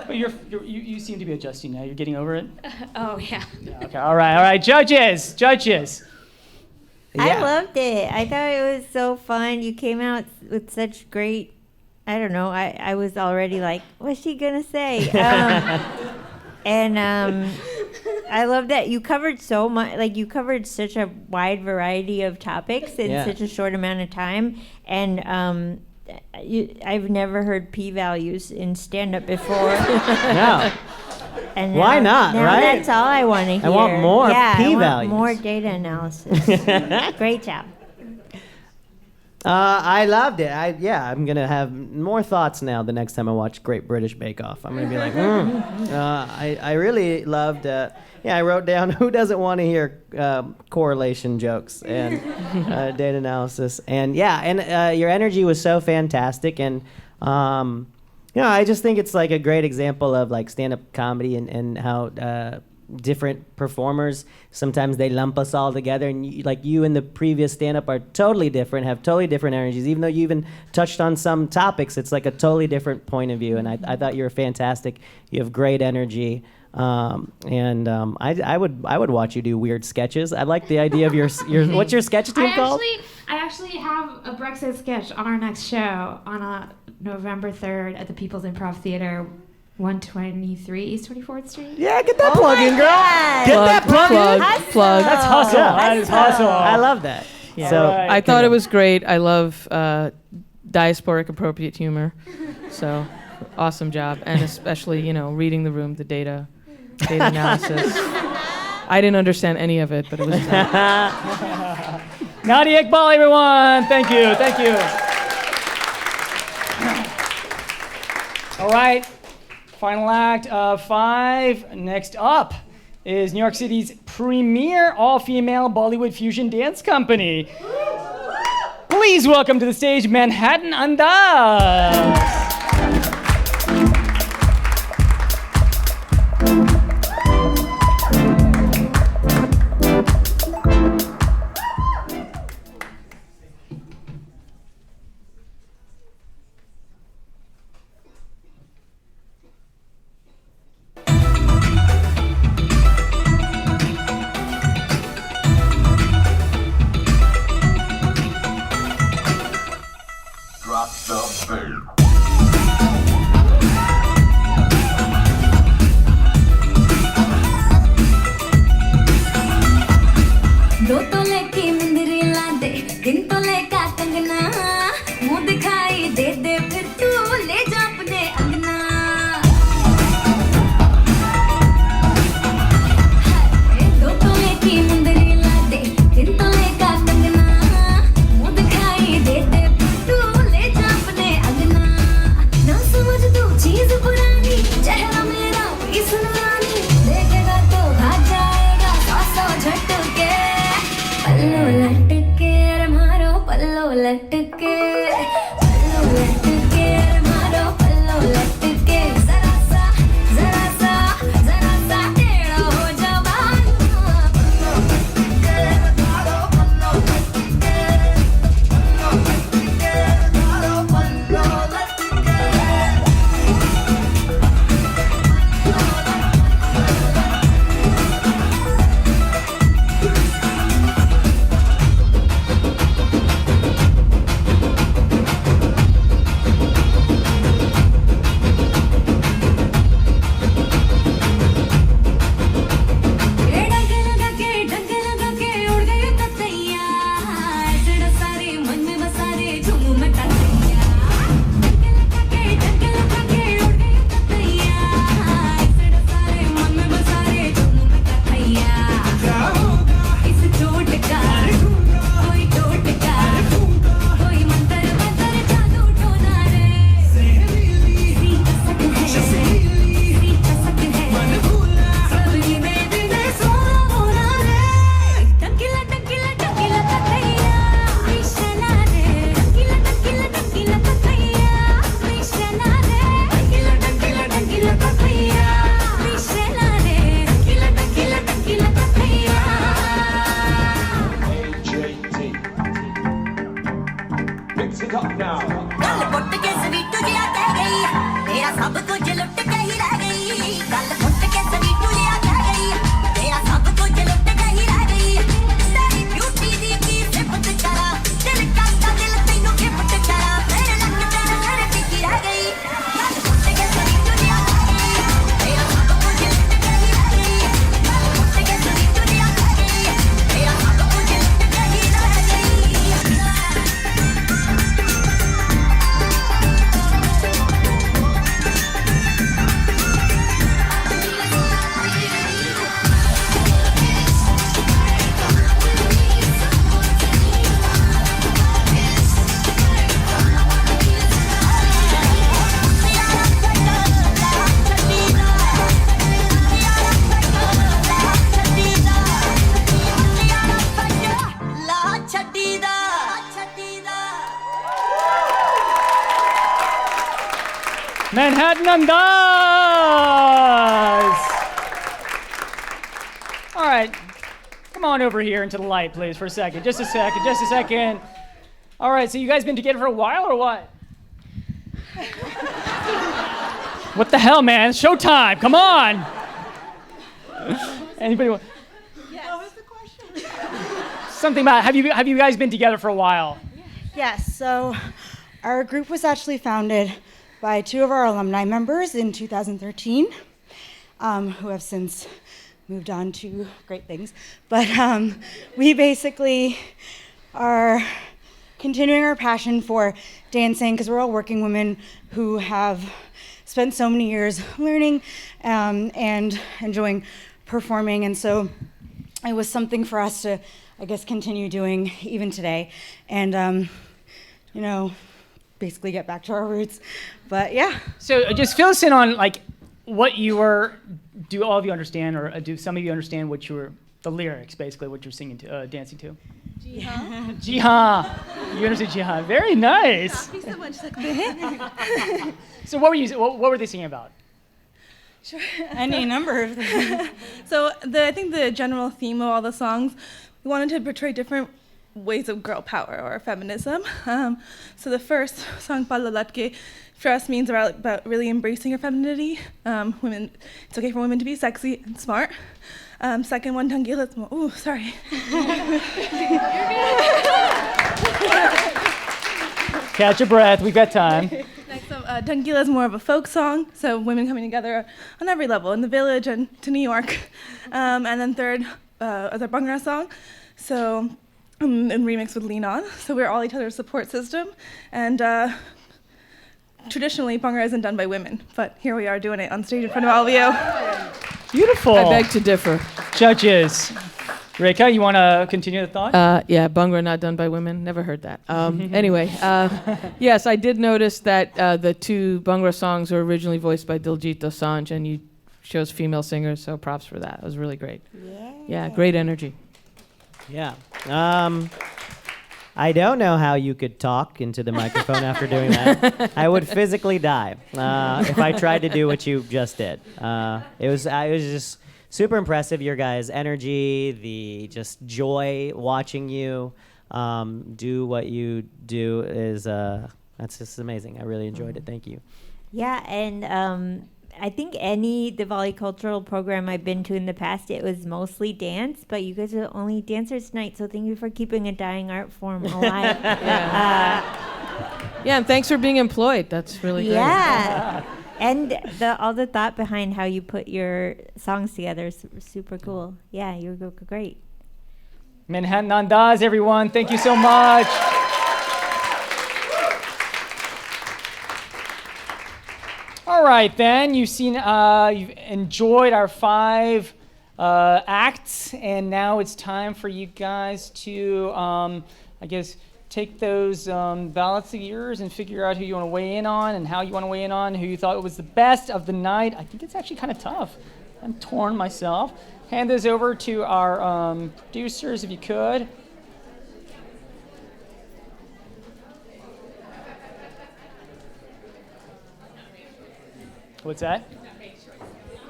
But you seem to be adjusting now. You're getting over it? Oh, yeah. Okay, all right. Judges. Yeah. I loved it. I thought it was so fun. You came out with such great, I don't know, I was already like, what's she gonna say? I love that you covered so much, you covered such a wide variety of topics in such a short amount of time. And I've never heard p-values in stand-up before. No. And why not, right? That's all I want to hear. I want more p-values. p-values. More data analysis. Great job. I loved it. I'm gonna have more thoughts now the next time I watch Great British Bake Off. I'm gonna be like, I really loved. I wrote down who doesn't want to hear correlation jokes and data analysis, and your energy was so fantastic, and I just think it's like a great example of like stand-up comedy and how different performers sometimes they lump us all together, and you and the previous stand-up are totally different, have totally different energies. Even though you even touched on some topics, it's like a totally different point of view, and I thought you were fantastic. You have great energy, and I would watch you do weird sketches. I like the idea of your what's your sketch team called? I actually have a Brexit sketch on our next show on November 3rd at the People's Improv Theater, 123 East 24th Street. Yeah, get that plug in, girl. God. Get that plug in. Plug. That's hustle. That is hustle. I love that. Yeah. So Right. I thought it was great. I love diasporic appropriate humor. So awesome job. And especially, reading the room, the data analysis. I didn't understand any of it, but it was Nadia, Iqbal, everyone. Thank you. All right. Final act of 5. Next up is New York City's premier all-female Bollywood fusion dance company. Please welcome to the stage Manhattan Andaz. Manhattan Undoes! All right, come on over here into the light, please, for a second. Just a second. All right, so you guys been together for a while or what? What the hell, man? It's showtime, come on! Anybody want? Yes. What was the question? Something about, have you guys been together for a while? Yes, so our group was actually founded by two of our alumni members in 2013, who have since moved on to great things. But we basically are continuing our passion for dancing because we're all working women who have spent so many years learning and enjoying performing. And so it was something for us to, I guess, continue doing even today. And, basically get back to our roots. But yeah. So just fill us in on like what you were, do all of you understand, or do some of you understand what you were, the lyrics, basically, what you're singing to, dancing to? Jihan. Jihan. You understand Jihan. Very nice. So what were they singing about? Sure. Any number of things. So I think the general theme of all the songs, we wanted to portray different ways of girl power or feminism. So the first song, Palla Latke, for us means about really embracing your femininity. Women, it's okay for women to be sexy and smart. Second one, Tangila, ooh, sorry. Catch your breath, we've got time. Next up, Tangila is more of a folk song, so women coming together on every level, in the village and to New York. And then third is our Bhangra song, so in remix with Lean On. So we're all each other's support system. And traditionally, Bhangra isn't done by women, but here we are doing it on stage in front of all of you. Beautiful. I beg to differ. Judges. Rika, you want to continue the thought? Yeah, Bhangra not done by women. Never heard that. Anyway, yes, I did notice that the two Bhangra songs were originally voiced by Diljit Dosanjh, and you chose female singers, so props for that. It was really great. Yeah, great energy. Yeah. I don't know how you could talk into the microphone after doing that. I would physically die if I tried to do what you just did. It was just super impressive, your guys' energy, the just joy watching you do what you do is that's just amazing. I really enjoyed it. Thank you. Yeah, and I think any Diwali cultural program I've been to in the past, it was mostly dance, but you guys are the only dancers tonight, so thank you for keeping a dying art form alive. Yeah, and thanks for being employed. That's really great. Yeah. And all the thought behind how you put your songs together is super cool. Yeah, you were great. Manhattan Undoes, everyone. Thank you so much. All right, then. You've enjoyed our 5 acts, and now it's time for you guys to, take those ballots of yours and figure out who you want to weigh in on and how you want to weigh in on, who you thought was the best of the night. I think it's actually kind of tough. I'm torn myself. Hand those over to our producers, if you could. What's that?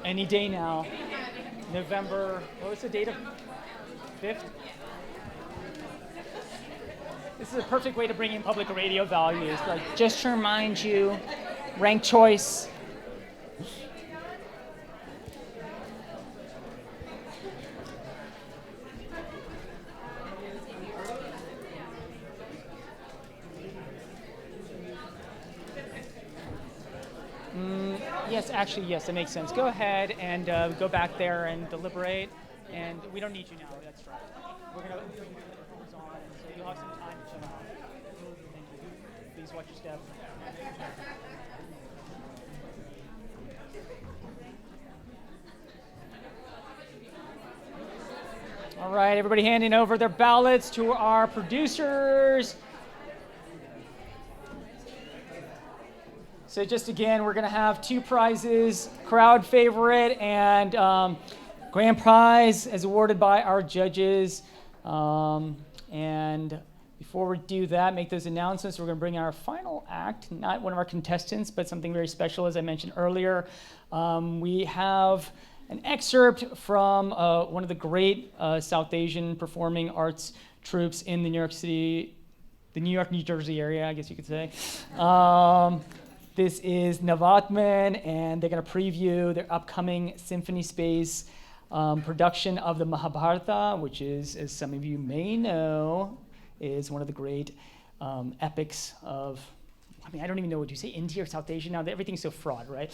Any day now. November, what was the date of 5th? This is a perfect way to bring in public radio values. Like, just to remind you, ranked choice. Yes, that makes sense. Go ahead and go back there and deliberate. And we don't need you now, that's right. We're going to bring the phones on, so you'll have some time to chill out. Thank you. Please watch your step. All right, everybody handing over their ballots to our producers. So just again, we're going to have 2 prizes, crowd favorite and grand prize as awarded by our judges. And Before we do that, make those announcements, we're going to bring our final act, not one of our contestants, but something very special, as I mentioned earlier. We have an excerpt from one of the great South Asian performing arts troupes in the New York City, the New York, New Jersey area, I guess you could say. This is Navatman, and they're going to preview their upcoming Symphony Space production of the Mahabharata, which is, as some of you may know, is one of the great epics of, I mean, I don't even know, would you say India or South Asia now? Everything's so fraught, right?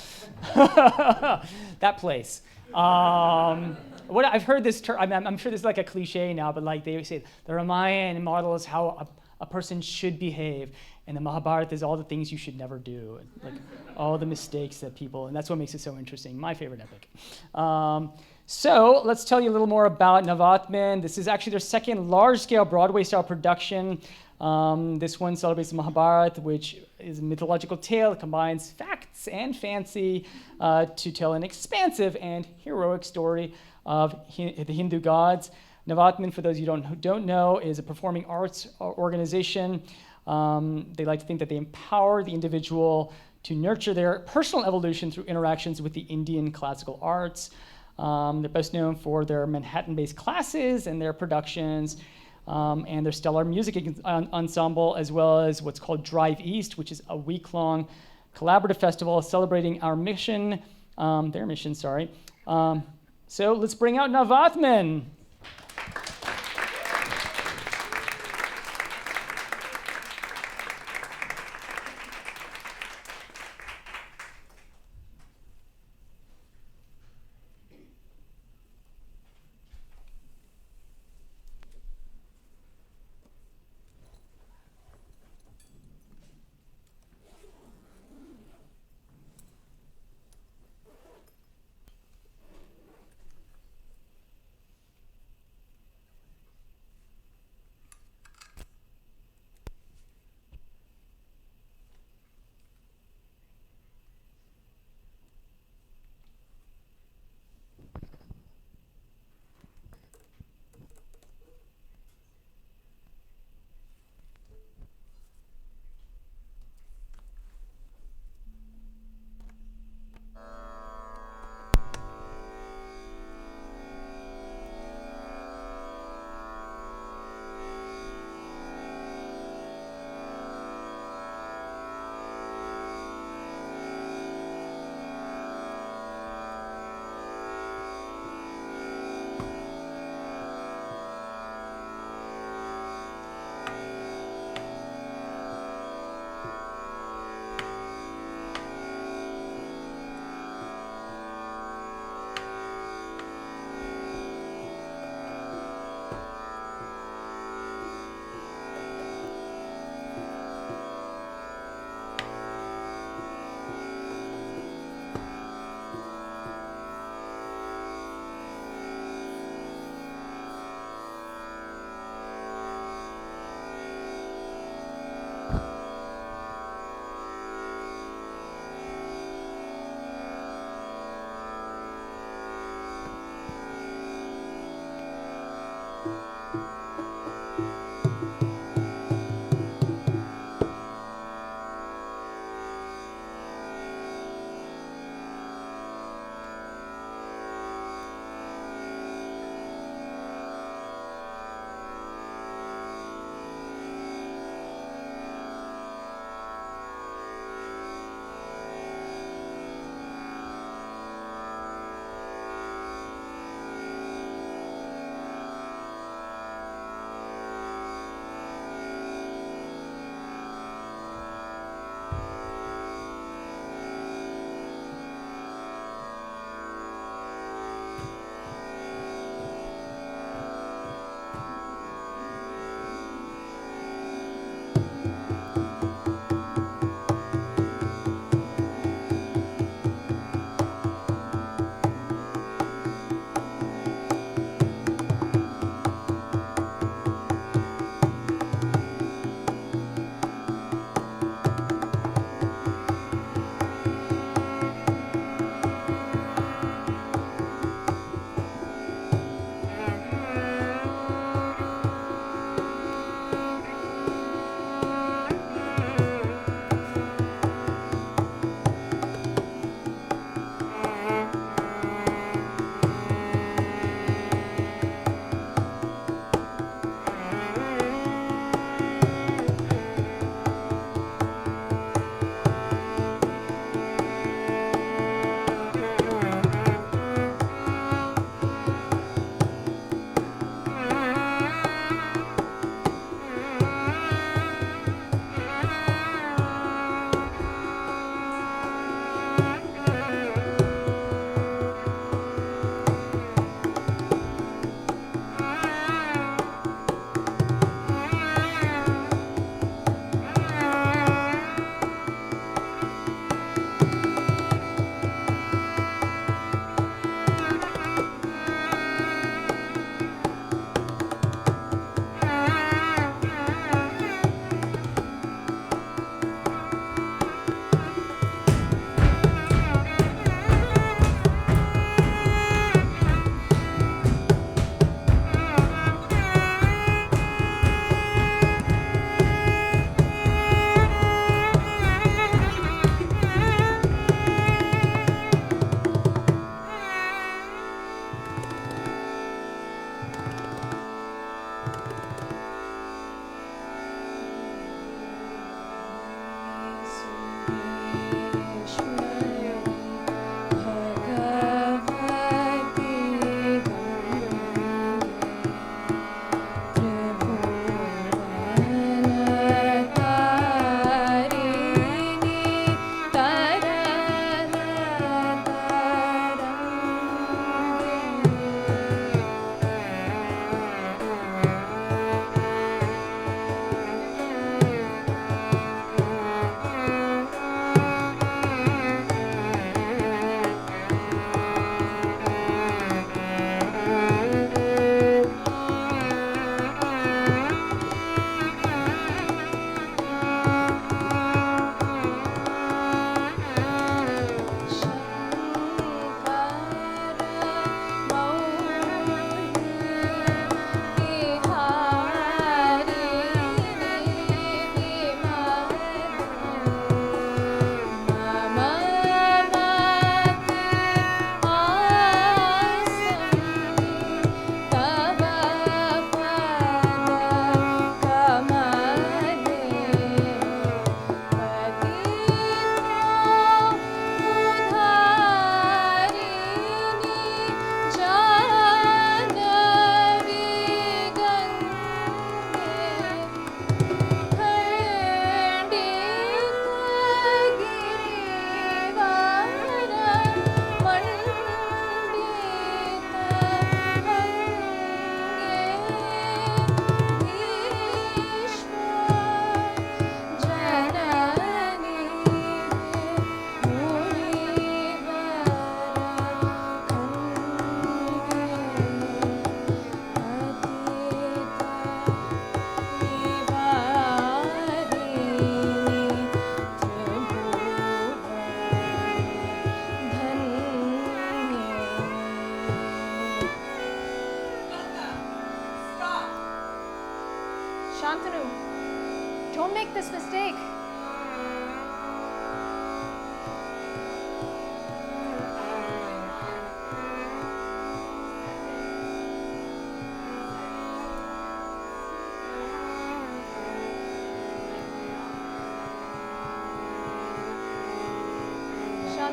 That place. What I've heard this term, I'm sure this is like a cliche now, but like they say, the Ramayana models how a person should behave, and the Mahabharata is all the things you should never do, like all the mistakes that people, and that's what makes it so interesting. My favorite epic. So let's tell you a little more about Navatman. This is actually their second large-scale Broadway-style production. This one celebrates the Mahabharata, which is a mythological tale that combines facts and fancy to tell an expansive and heroic story of the Hindu gods. Navatman, for those of you who don't know, is a performing arts organization. They like to think that they empower the individual to nurture their personal evolution through interactions with the Indian classical arts. They're best known for their Manhattan-based classes and their productions, and their stellar music ensemble, as well as what's called Drive East, which is a week-long collaborative festival celebrating their mission. So let's bring out Navatman.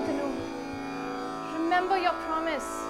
Shantanu. Remember your promise.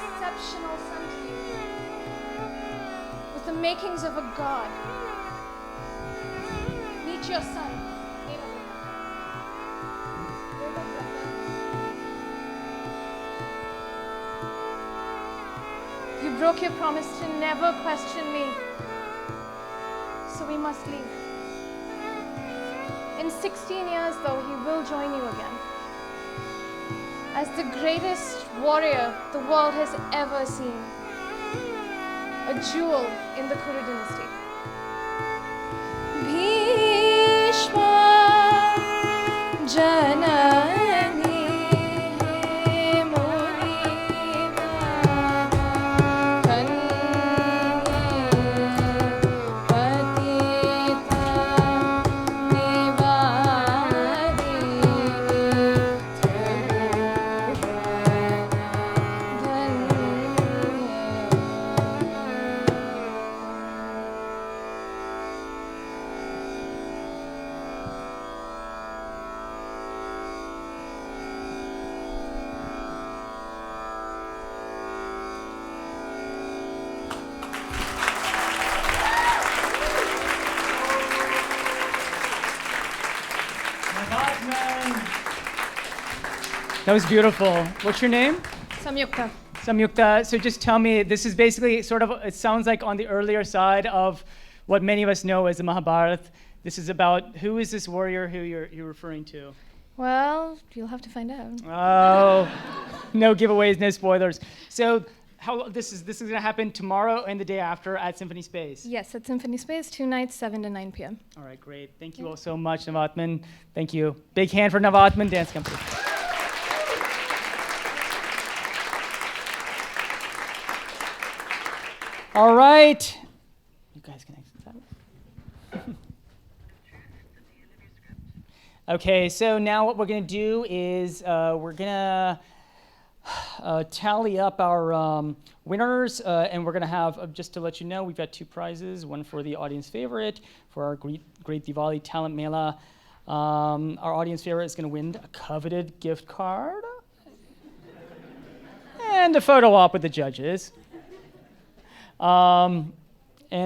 Exceptional son to you, with the makings of a god. Meet your son. You broke your promise to never question me, so we must leave. In 16 years, though, he will join you again as the greatest warrior the world has ever seen, a jewel in the Kuru dynasty. Bhishma Janani That was beautiful. What's your name? Samyukta. Samyukta. So just tell me, this is basically sort of, it sounds like on the earlier side of what many of us know as the Mahabharata. This is about, who is this warrior who you're referring to? Well, you'll have to find out. Oh, no giveaways, no spoilers. So this is going to happen tomorrow and the day after at Symphony Space? Yes, at Symphony Space, 2 nights, 7 to 9 p.m. All right, great. Thank you all so much, Navatman. Thank you. Big hand for Navatman Dance Company. All right. You guys can exit that. Okay, so now what we're going to do is we're going to tally up our winners, and we're going to have, just to let you know, we've got 2 prizes, one for the audience favorite, for our great Diwali Talent Mela. Our audience favorite is going to win a coveted gift card and a photo op with the judges. And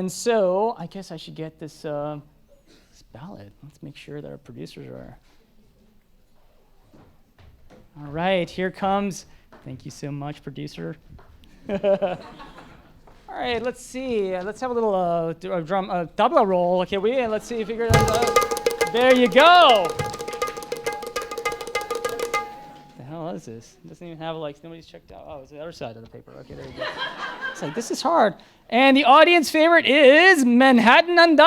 so I guess I should get this ballot. Let's make sure that our producers are. All right, here comes. Thank you so much, producer. All right, let's see. Let's have a little drum tabla roll. Okay, let's see. Figure it out. There you go. The hell is this? It doesn't even have nobody's checked out. Oh, it's the other side of the paper. Okay, there you go. It's like, this is hard. And the audience favorite is Manhattan Andas.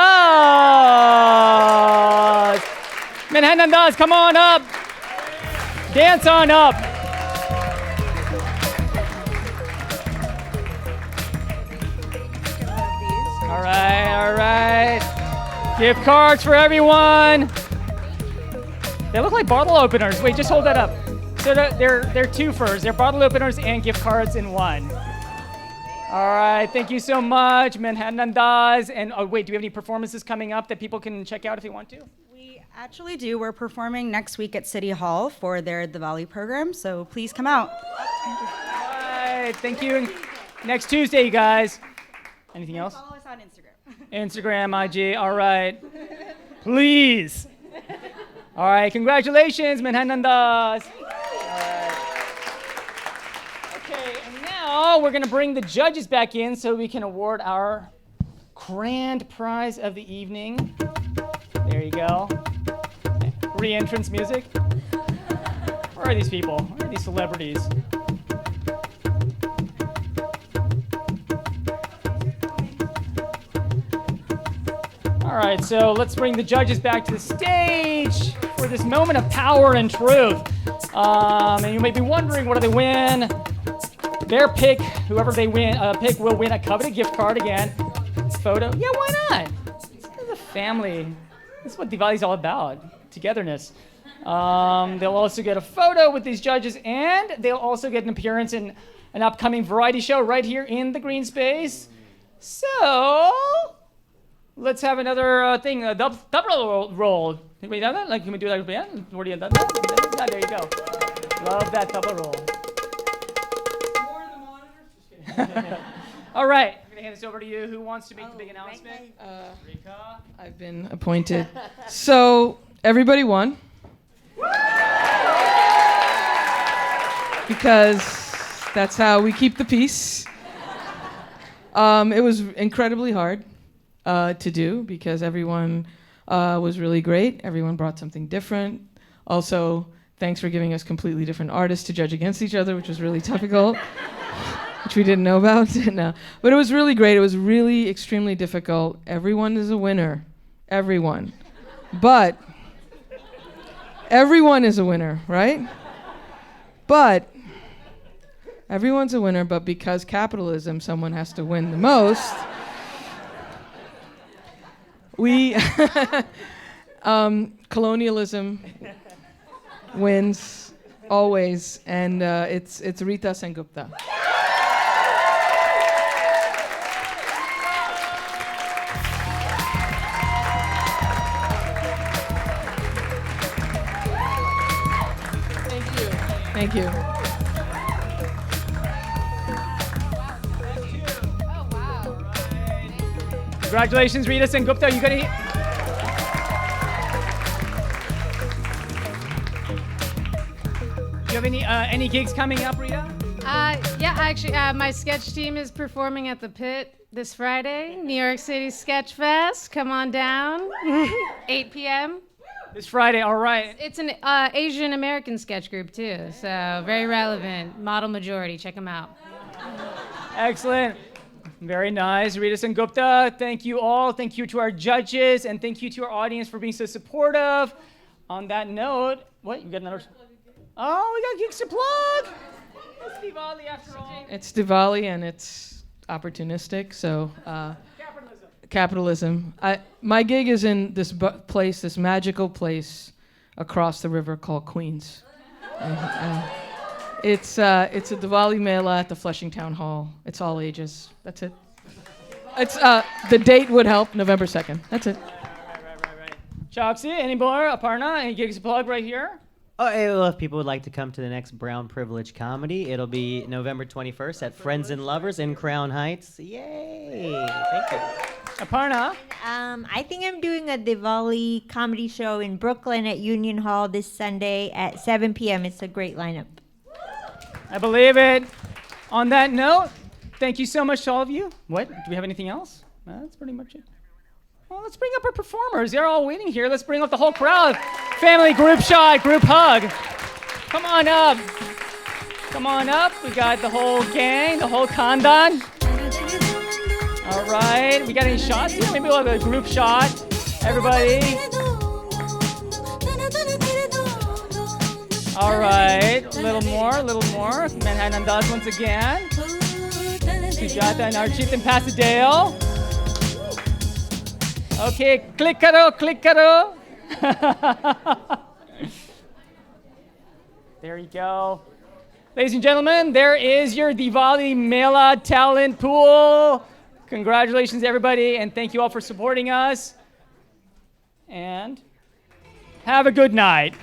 Manhattan Andas, come on up. Dance on up. All right. Gift cards for everyone. They look like bottle openers. Wait, just hold that up. So they're twofers. They're bottle openers and gift cards in one. All right, thank you so much, Manhattan Andas. And wait, do we have any performances coming up that people can check out if they want to? We actually do. We're performing next week at City Hall for their Diwali program, so please come out. All right, thank you. Next Tuesday, you guys. Anything else? Follow us on Instagram. Instagram, IG. All right. Please. All right. Congratulations, Manhanandas. All right. Okay, and now we're going to bring the judges back in so we can award our grand prize of the evening. There you go. Re-entrance music. Where are these people? Where are these celebrities? All right, so let's bring the judges back to the stage for this moment of power and truth. And you may be wondering, what do they win? Their pick, whoever they pick, will win a coveted gift card again. Photo, yeah, why not? This is a family. This is what Diwali's all about, togetherness. They'll also get a photo with these judges, and they'll also get an appearance in an upcoming variety show right here in the green space. So, let's have another thing, a double roll. Think we done that? Like, can we do that again? Already done that? Yeah, there you go. Love that double roll. More in the monitors? Just kidding. All right, I'm gonna hand this over to you. Who wants to make the big announcement? Rita. I've been appointed. So everybody won. Because that's how we keep the peace. It was incredibly hard to do because everyone was really great. Everyone brought something different. Also, thanks for giving us completely different artists to judge against each other, which was really difficult, which we didn't know about. No. But it was really great. It was really extremely difficult. Everyone is a winner. Everyone. But everyone is a winner, right? But everyone's a winner, but because capitalism, someone has to win the most. We colonialism wins always, and it's Rita Sengupta. Thank you. Congratulations, Rita Sengupta. You gonna? Do you have any gigs coming up, Rita? Yeah, actually, my sketch team is performing at the Pit this Friday, New York City Sketch Fest. Come on down, 8 p.m. This Friday, all right. It's an Asian American sketch group too, so very relevant. Model majority, check them out. Excellent. Very nice. Rita Sengupta, thank you all. Thank you to our judges, and thank you to our audience for being so supportive. On that note, what? You got another? Oh, we got gigs to plug. It's Diwali after all. It's Diwali and it's opportunistic, so capitalism. My gig is in this place, this magical place across the river called Queens. It's a Diwali Mela at the Flushing Town Hall. It's all ages. That's it. It's the date would help, November 2nd. That's it. Right. Choxy, any more? Aparna, any gigs to plug right here? Oh, well, if people would like to come to the next Brown Privilege Comedy, it'll be November 21st at Friends and Lovers in Crown Heights. Yay! Thank you. Aparna? I think I'm doing a Diwali comedy show in Brooklyn at Union Hall this Sunday at 7 p.m. It's a great lineup. I believe it. On that note, thank you so much to all of you. What? Do we have anything else? That's pretty much it. Well, let's bring up our performers. They're all waiting here. Let's bring up the whole crowd. Family group shot, group hug. Come on up. Come on up. We got the whole gang, the whole khandan. All right. We got any shots here? Maybe we'll have a group shot. Everybody. All right. A little more. Manhattan does once again. Sujata and Archit and Pasaday. Okay, click karo. There you go. Ladies and gentlemen, there is your Diwali Mela talent pool. Congratulations, everybody, and thank you all for supporting us. And have a good night.